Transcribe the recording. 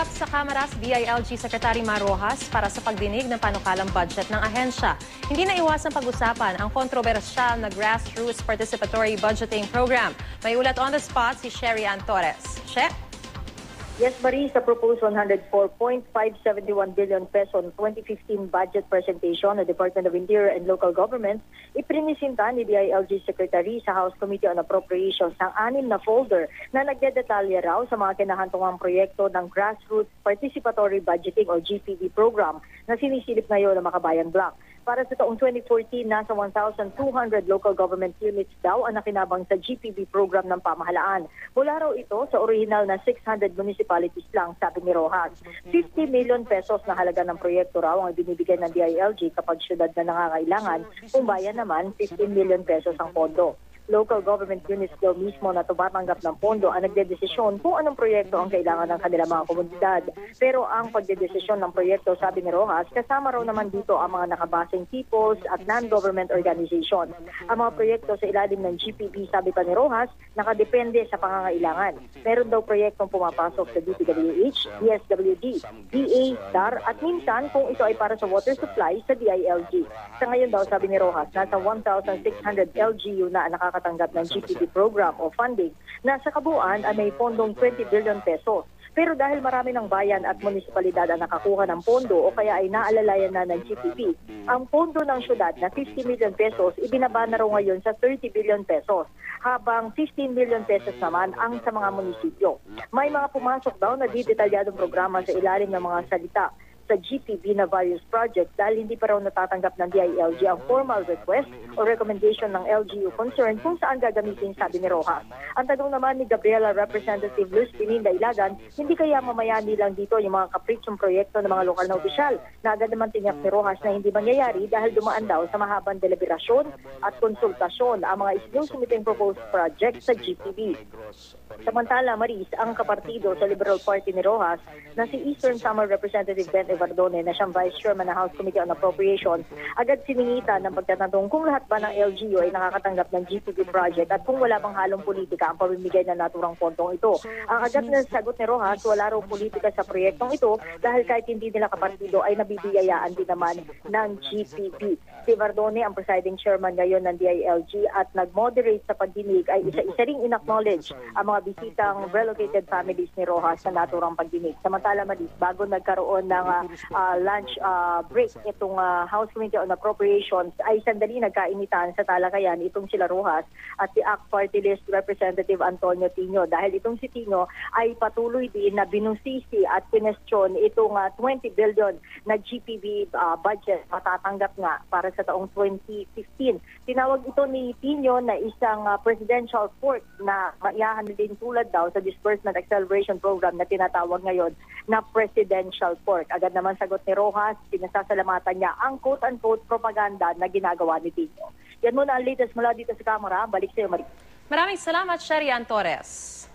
Harap sa Kamara si DILG Secretary Mar Rojas para sa pagdinig ng panukalang budget ng ahensya. Hindi na iwasang pag-usapan ang kontrobersyal na Grassroots Participatory Budgeting Program. May ulat on the spot si Sherry Ann Torres. She? Yes, Marie, sa proposed 104.571 billion peso 2015 budget presentation ng Department of Interior and Local Governments, iprinisinta ni DILG Secretary sa House Committee on Appropriations ang 6 na folder na nagdedetalye raw sa mga kinahantungang proyekto ng Grassroots Participatory Budgeting o GPB program na sinisilip ngayon ng Makabayan Block. Para sa taong 2014, nasa 1,200 local government units daw ang nakinabang sa GPB program ng pamahalaan. Mula raw ito sa original na 600 municipalities lang, sabi ni Rojas. 50 million pesos na halaga ng proyekto raw ang binibigay ng DILG kapag syudad na nangangailangan, kung bayan naman 15 million pesos ang pondo. Local government units daw mismo na tumatanggap ng pondo ang nagdedesisyon kung anong proyekto ang kailangan ng kanilang mga komunidad. Pero ang pagdedesisyon ng proyekto, sabi ni Rojas, kasama raw naman dito ang mga nakabasing peoples at non-government organization. Ang mga proyekto sa ilalim ng GPB, sabi pa ni Rojas, nakadepende sa pangangailangan. Meron daw proyektong pumapasok sa DPWH, DSWD, DA, DAR at minsan kung ito ay para sa water supply sa DILG. Sa ngayon daw, sabi ni Rojas, nasa 1,600 LGU na nakakatanggap ng GPB program o funding na sa kabuuan ay may pondong 20 billion pesos. Pero dahil marami ng bayan at munisipalidad ang nakakuha ng pondo o kaya ay naalalayan na ng GPB, ang pondo ng syudad na 50 million pesos ibinaba na raw ngayon sa 30 billion pesos, habang 15 million pesos naman ang sa mga munisipyo. May mga pumasok daw na detalyadong programa sa ilalim ng mga salita sa GPB na various projects dahil hindi pa raw natatanggap ng DILG ang formal request o recommendation ng LGU concerned kung saan gagamitin, sabi ni Rojas. Ang tanong naman ni Gabriela Representative Luz Pininda Ilagan, hindi kaya mamayani lang dito yung mga kapritsong proyekto ng mga lokal na opisyal na agad naman tinyak ni Rojas na hindi mangyayari dahil dumaan daw sa mahabang deliberasyon at konsultasyon ang mga isinusumiting proposed project sa GPB. Samantala, Maris, ang kapartido sa Liberal Party ni Rojas na si Eastern Samar Representative Ben Evardone na siyang Vice Chairman ng House Committee on Appropriations, agad siningitan ng pagtatanong kung lahat ba ng LGU ay nakakatanggap ng GPB project at kung wala bang halong politika ang pamimigay ng naturang pondong ito. Ang agad na sagot ni Rojas, wala raw politika sa proyektong ito dahil kahit hindi nila kapartido ay nabibiyayaan din naman ng GPB. Si Evardone, ang presiding chairman ngayon ng DILG at nag-moderate sa pagdinig, ay isa-isa ring in-acknowledge ang mga bisitang relocated families ni Rojas sa naturang pagdinig. Samantala, Maris, bago nagkaroon ng lunch break itong House Committee on Appropriations ay sandali nagkainitan sa talakayan itong sila Rojas at si ACT Party List Representative Antonio Tino dahil itong si Tino ay patuloy din na binusisi at pinestyon itong 20 billion na GPB budget matatanggap nga para sa taong 2015. Tinawag ito ni Tino na isang presidential fork na maiyahan din tulad daw sa Disbursement Acceleration Program na tinatawag ngayon na presidential fork. Agad naman sagot ni Rojas, pinasasalamatan niya ang quote-unquote propaganda na ginagawa ni Tino. Yan muna ang latest mula dito sa Kamara. Balik sa iyo, Marie. Maraming salamat, Sherry Ann Torres.